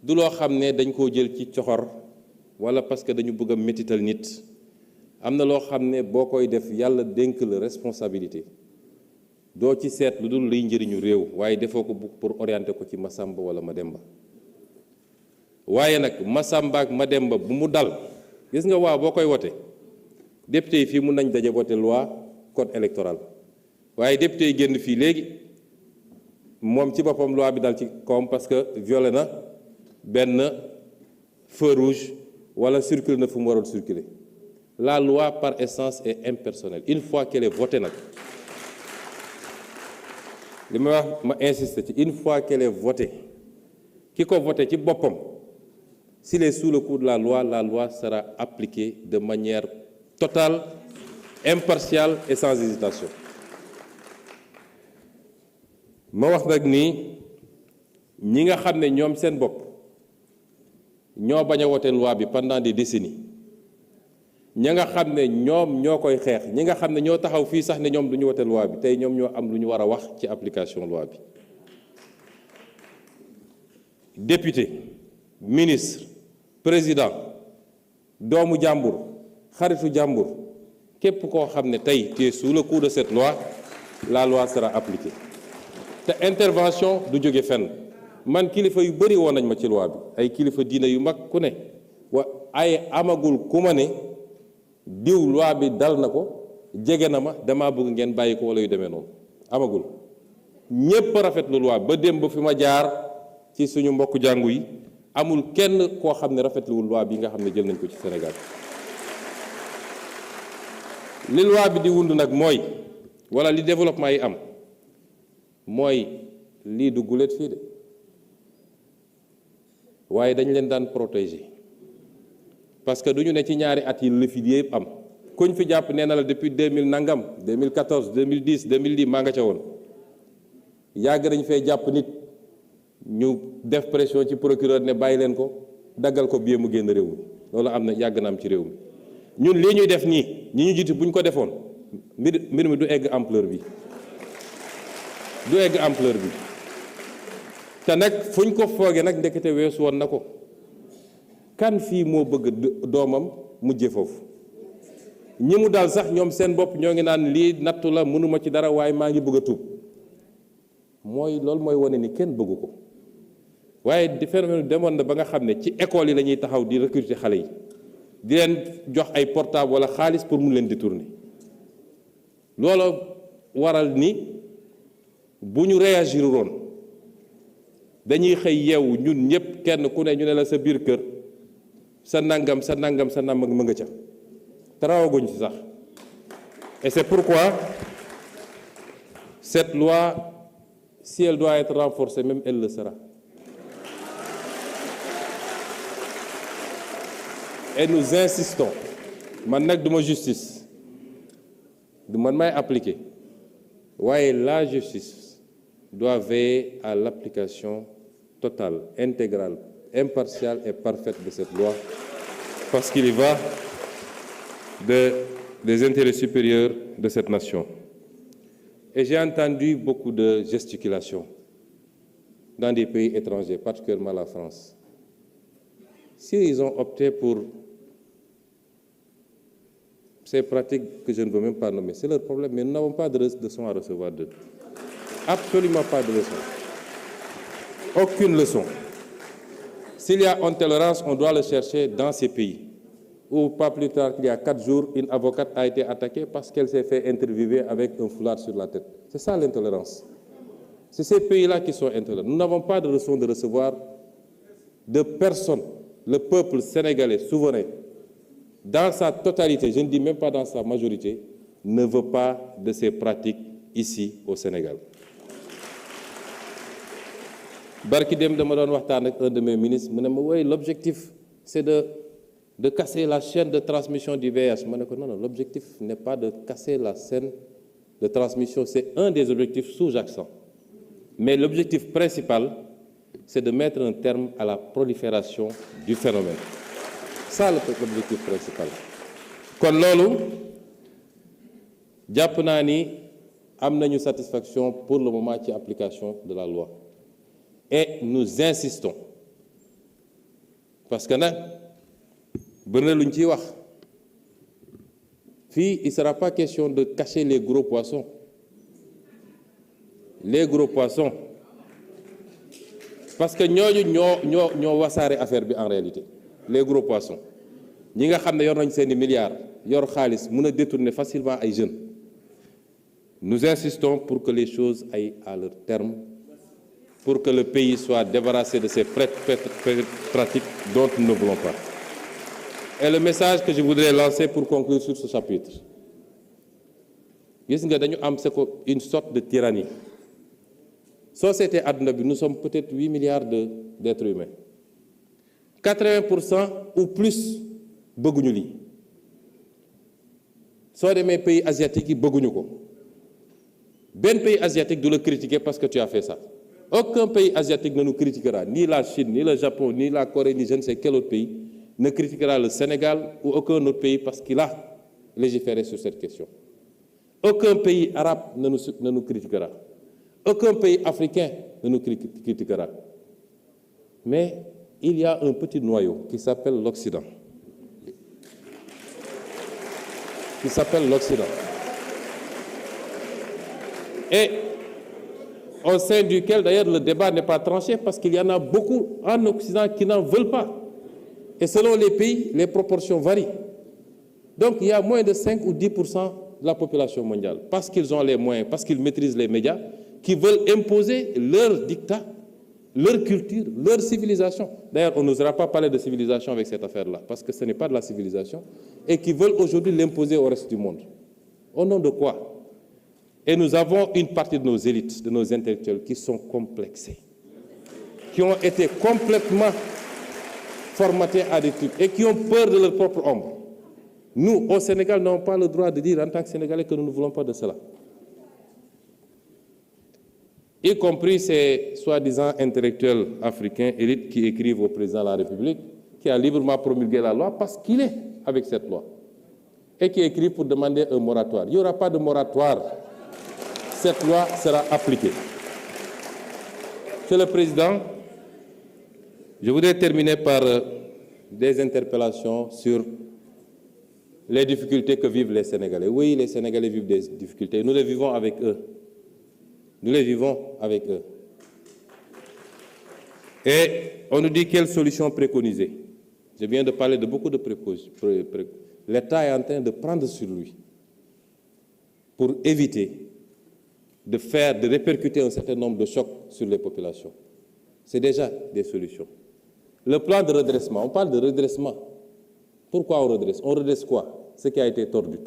du loo xam ne dañ koo jël ci coxor wala parce que dañu bëgg a métital nit am na loo xam ne boo koy def yàlla dénk la responsabilité doo ci seet lu dul liy njëriñu réew waaye defoo ko pour orienter ko ci Masamba wala Mademba waaye nag Masamba ak Mademba bu mu dal gis nga waaw boo koy wote député yi fii mun nañ daje voté loi code électoral waaye député yi génn fii léegi moom ci boppam loi bi dal ci kawam parce que violé na benn feu rouge wala circule na fu mu waroon circuler la loi par essence est impersonnelle une fois qu'elle est votée nag li ma wax ma insister ci une fois qu'elle est votée ki ko voté ci boppam s'il est sous le coup de la loi sera appliquée de manière totale, impartiale et sans hésitation. ma wax nag ni ñi nga xam ne ñoom seen bopp ñoo bañ a wote loi bi pendant des décennies ña nga xam ne ñoom ñoo koy xeex ñi nga xam ne ñoo taxaw fii sax ne ñoom du ñu wote loi bi tey ñoom ñoo am lu ñu war a wax ci application loi bi. député ministre président doomu jàmbur xaritu jàmbur képp koo xam ne tey tu es sous le coup de cette loi la loi sera appliquée te intervention du jóge fenn man kilifa yu bëri woon nañ ma ci loi bi ay kilifa diina yu mag ku ne ay amagul ku ma ne diw loi bi dal na ko jege na ma damaa bëgg ngeen bàyyi ko wala yu demee noonu amagul ñépp rafetlu loi ba démb fi ma jaar ci suñu mbokk jàngu yi amul kenn koo xam ne rafetluwul loi bi nga xam ne jël nañ ko ci Sénégal li loi bi di wund nag mooy wala li développement yi am mooy lii du guléet fii de waaye dañ leen daan protéger parce que du ñu ne ci ñaari at yi la fi yëpp am kuñ fi jàpp nee na la depuis 2000 nangam 2014 2010 2010 maa nga ca woon yàgg nañ fee jàpp nit ñu def pression ci procureur ne bàyyi leen ko daggal ko billet mu génn réew mi loolu am na yàgg na am ci réew mi ñun lii ñuy def nii ñi ñu jiitu bu ñu ko defoon mbir mi du egg ampleur bi du egg ampleur bi te nag fu ñu ko foogee nag ndekete weesu woon na ko kan fii moo bëgg doomam mujje foofu ñi mu daal sax ñoom seen bopp ñoo ngi naan lii nattu la mënuma ci dara waaye maa ngi bëgg a tuub mooy loolu mooy wane ni kenn bëggu ko waaye di phénomène demoon na ba nga xam ne ci école yi la ñuy taxaw di recruter xale yi di leen jox ay portable wala xaalis pour mu leen détourner loolu waral ni bu ñu réagir woon dañuy xëy yeewu ñun ñëpp kenn ku ne ñu ne la sa biir kër sa nangam sa nangam sa nangam ma nga ca te rawaguñ ci sax et c'est pourquoi cette loi si elle doit être renforcée même elle le sera et nous insistons man nag duma justice du man may appliquer waaye la justice doit veiller à l'application totale, intégrale, impartiale et parfaite de cette loi parce qu'il y va des intérêts supérieurs de cette nation. Et j'ai entendu beaucoup de gesticulations dans des pays étrangers, particulièrement la France. S'ils ont opté pour ces pratiques que je ne veux même pas nommer, c'est leur problème, mais nous n'avons pas de leçon à recevoir d'eux. Absolument pas de leçon. Aucune leçon. S'il y a intolérance, on doit le chercher dans ces pays. Ou pas plus tard qu'il y a 4 jours, une avocate a été attaquée parce qu'elle s'est fait interviewer avec un foulard sur la tête. C'est ça l'intolérance. C'est ces pays-là qui sont intolérants. Nous n'avons pas de leçon de recevoir de personne. Le peuple sénégalais souverain, dans sa totalité, je ne dis même pas dans sa majorité, ne veut pas de ces pratiques ici au Sénégal. Barki dem dama doon waxtaan ak un de mes ministres mu ne ma oui l'objectif c'est de casser la chaîne de transmission du VIH ma ne ko non l'objectif n'est pas de casser la chaîne de transmission c'est un des objectifs sous-jacents mais l'objectif principal c'est de mettre un terme à la prolifération du phénomène ça l'objectif principal kon loolu jàpp naa ni am nañu satisfaction pour le moment ci application de la loi et nous insistons parce que nag bëri na lu ñu ciy wax fii il sera pas question de cacher les gros poissons parce que ñooñu ñoo wasaare affaire bi en réalité les gros poissons ñi nga xam ne yor nañ seeni milliards yor xaalis mën a détourner facilement ay jeunes. Nous insistons pour que les choses aillent à leur terme, pour que le pays soit débarrassé de ces pratiques dont nous ne voulons pas. Et le message que je voudrais lancer pour conclure sur ce chapitre, gis nga dañu am une sorte de tyrannie. Société àdduna bi nous sommes peut-être 8 milliards d'êtres humains. 80% ou plus bëgguñu lii. Soo demee pays asiatiques yi bëgguñu ko. Benn pays asiatique du le critiquer parce que tu as fait ça. Aucun pays asiatique ne nous critiquera, ni la Chine, ni le Japon, ni la Corée, ni je ne sais quel autre pays ne critiquera le Sénégal ou aucun autre pays parce qu'il a légiféré sur cette question. Aucun pays arabe ne nous critiquera. Aucun pays africain ne nous critiquera. Mais il y a un petit noyau qui s'appelle l'Occident. Et au sein duquel, d'ailleurs, le débat n'est pas tranché parce qu'il y en a beaucoup en Occident qui n'en veulent pas. Et selon les pays, les proportions varient. Donc, il y a moins de 5 ou 10% de la population mondiale, parce qu'ils ont les moyens, parce qu'ils maîtrisent les médias, qui veulent imposer leur dictat, leur culture, leur civilisation. D'ailleurs, on n'osera pas parler de civilisation avec cette affaire-là, parce que ce n'est pas de la civilisation, et qui veulent aujourd'hui l'imposer au reste du monde. Au nom de quoi? Et nous avons une partie de nos élites, de nos intellectuels qui sont complexés, qui ont été complètement formatés à des trucs et qui ont peur de leur propre ombre. Nous, au Sénégal, n'avons pas le droit de dire en tant que Sénégalais que nous ne voulons pas de cela. Y compris ces soi-disant intellectuels africains, élites, qui écrivent au président de la République, qui a librement promulgué la loi parce qu'il est avec cette loi, et qui écrivent pour demander un moratoire. Il n'y aura pas de moratoire. Cette loi sera appliquée. Monsieur le Président, je voudrais terminer par des interpellations sur les difficultés que vivent les Sénégalais. Oui, les Sénégalais vivent des difficultés. Nous les vivons avec eux. Et on nous dit quelle solution préconiser. Je viens de parler de beaucoup de précautions. L'État est en train de prendre sur lui pour éviter de répercuter un certain nombre de chocs sur les populations. C'est déjà des solutions. Le plan de redressement, on parle de redressement. Pourquoi on redresse? On redresse quoi? Ce qui a été tordu.